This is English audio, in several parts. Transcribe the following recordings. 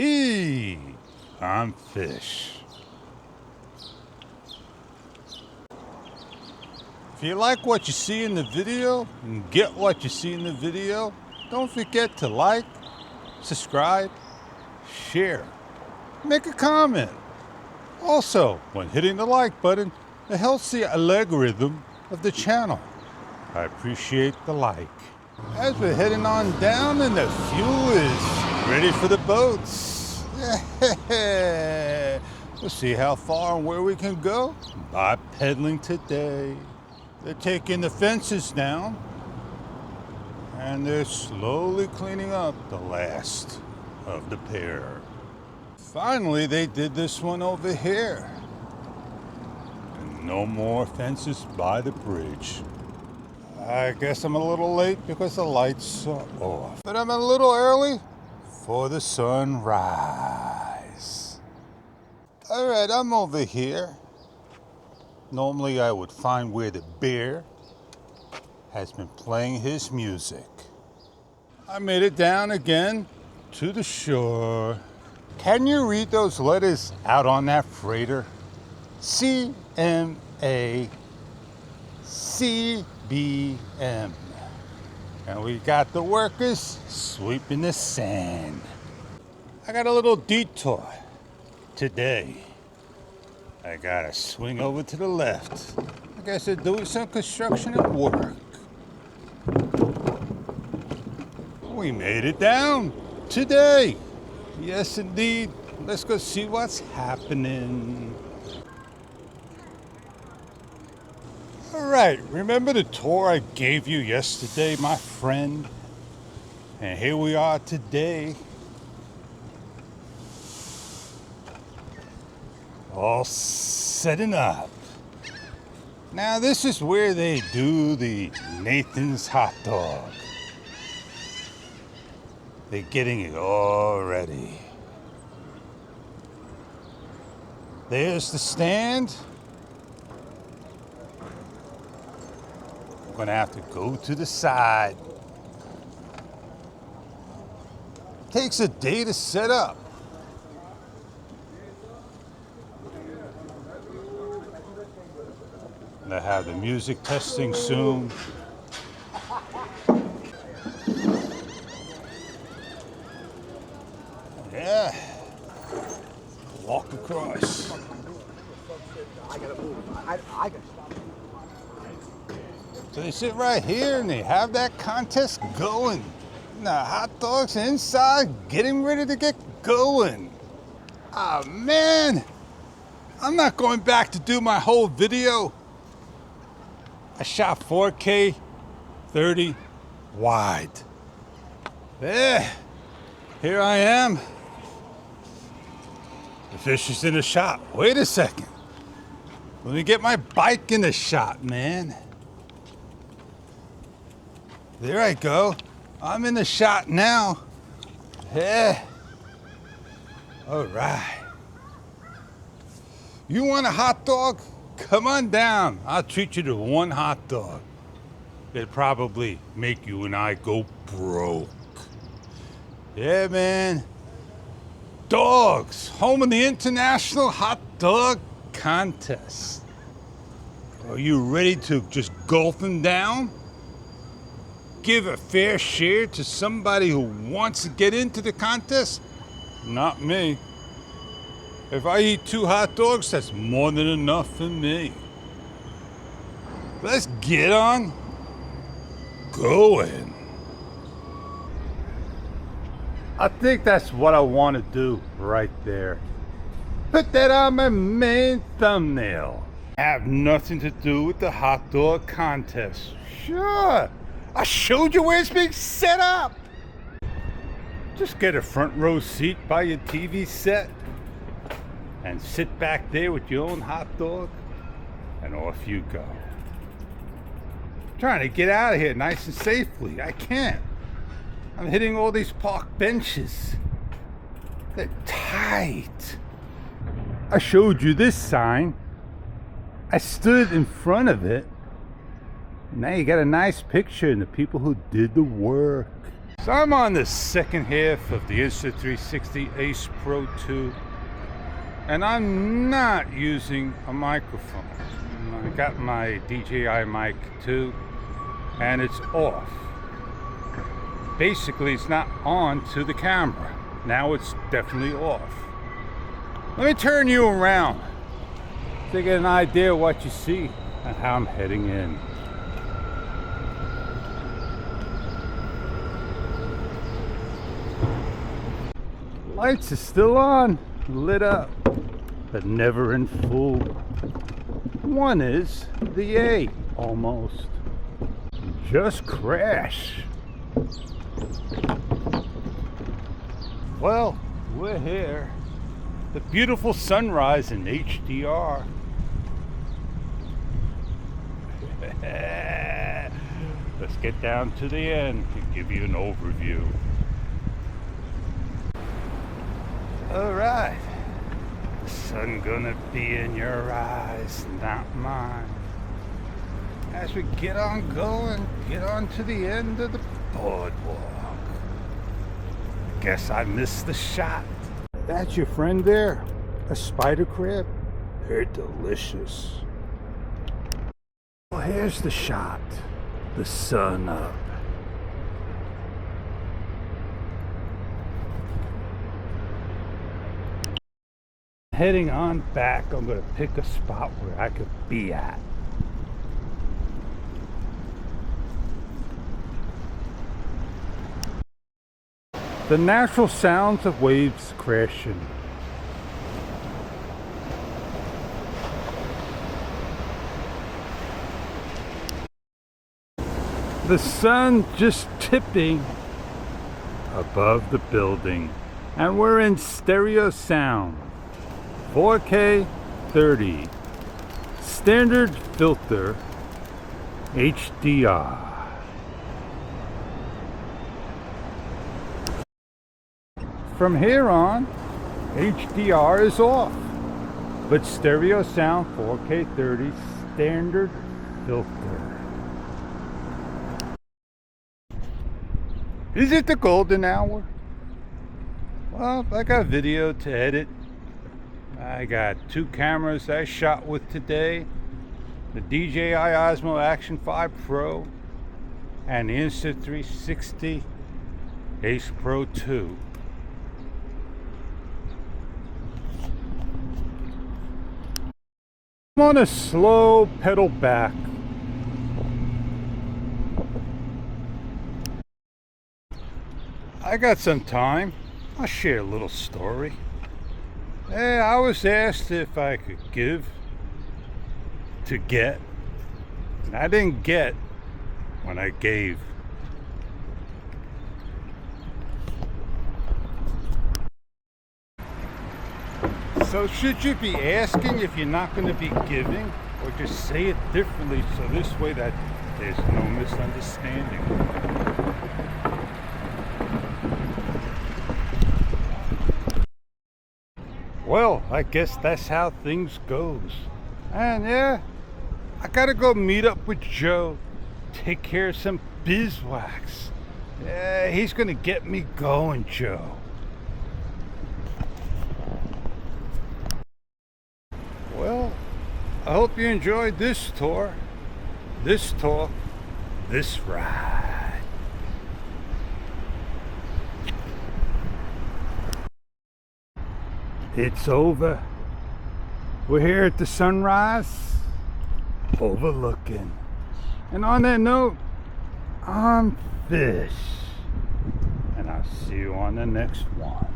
Hey, I'm Fish. If you like what you see in the video and get what you see in the video, don't forget to like, subscribe, share, make a comment. Also, when hitting the like button, it helps the algorithm of the channel. I appreciate the like. As we're heading on down and the fuel is ready for the boats. We'll see how far and where we can go by pedaling today. They're taking the fences down and they're slowly cleaning up the last of the pair. Finally, they did this one over here. And no more fences by the bridge. I guess I'm a little late because the lights are off. But I'm a little early for the sunrise. All right, I'm over here. Normally I would find where the bear has been playing his music. I made it down again to the shore. Can you read those letters out on that freighter? CMACBM. And we got the workers sweeping the sand. I got a little detour today. I gotta swing over to the left. I guess they're doing some construction at work. We made it down today. Yes, indeed. Let's go see what's happening. All right, remember the tour I gave you yesterday, my friend? And here we are today. All setting up. Now this is where they do the Nathan's hot dog. They're getting it all ready. There's the stand. I'm gonna have to go to the side. Takes a day to set up. I have the music testing soon. Yeah. Walk across. So they sit right here and they have that contest going. And the hot dogs inside getting ready to get going. Oh man, I'm not going back to do my whole video. I shot 4K 30 wide. Yeah, here I am. The fish is in the shot. Wait a second. Let me get my bike in the shot, man. There I go. I'm in the shot now. Yeah. All right. You want a hot dog? Come on down. I'll treat you to one hot dog. It'd probably make you and I go broke. Yeah, man. Dogs, home of the International Hot Dog Contest. Are you ready to just gulp them down? Give a fair share to somebody who wants to get into the contest? Not me. If I eat 2 hot dogs, that's more than enough for me. Let's get on going. I think that's what I want to do right there. Put that on my main thumbnail. Have nothing to do with the hot dog contest. Sure, I showed you where it's being set up. Just get a front row seat by your TV set and sit back there with your own hot dog, and off you go. Trying to get out of here nice and safely. I can't. I'm hitting all these park benches. They're tight. I showed you this sign. I stood in front of it. Now you got a nice picture and the people who did the work. So I'm on the second half of the Insta360 Ace Pro 2, and I'm not using a microphone. I got my DJI mic too, and it's off. Basically, it's not on to the camera. Now it's definitely off. Let me turn you around to get an idea of what you see and how I'm heading in. Lights are still on, lit up, but never in full. One is the A, almost. Just crash. Well, we're here. The beautiful sunrise in HDR. Let's get down to the end to give you an overview. All right. The sun gonna be in your eyes, not mine. As we get on going, get on to the end of the boardwalk. Guess I missed the shot. That's your friend there, a spider crab. They're delicious. Well, here's the shot. The sun up. Heading on back, I'm going to pick a spot where I could be at. The natural sounds of waves crashing. The sun just tipping above the building, and we're in stereo sound. 4K 30, standard filter, HDR. From here on, HDR is off, but stereo sound 4K 30, standard filter. Is it the golden hour? Well, I got video to edit. I got 2 cameras I shot with today. The DJI Osmo Action 5 Pro and the Insta360 Ace Pro 2. I'm on a slow pedal back. I got some time. I'll share a little story. I was asked if I could give to get. And I didn't get when I gave. So should you be asking if you're not going to be giving, or just say it differently so this way that there's no misunderstanding? Well, I guess that's how things goes. And yeah, I gotta go meet up with Joe, take care of some beeswax. Yeah, he's gonna get me going, Joe. Well, I hope you enjoyed this tour, this talk, this ride. It's over. We're here at the sunrise, overlooking. And on that note, I'm Fish. And I'll see you on the next one.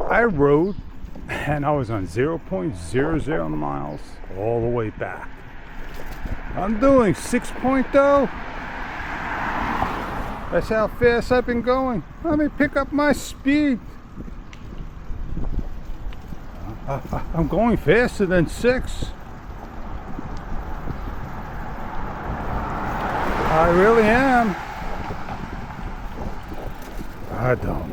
I rode, and I was on 0.00 miles all the way back. I'm doing 6.0. That's how fast I've been going. Let me pick up my speed. I'm going faster than 6. I really am. I don't know.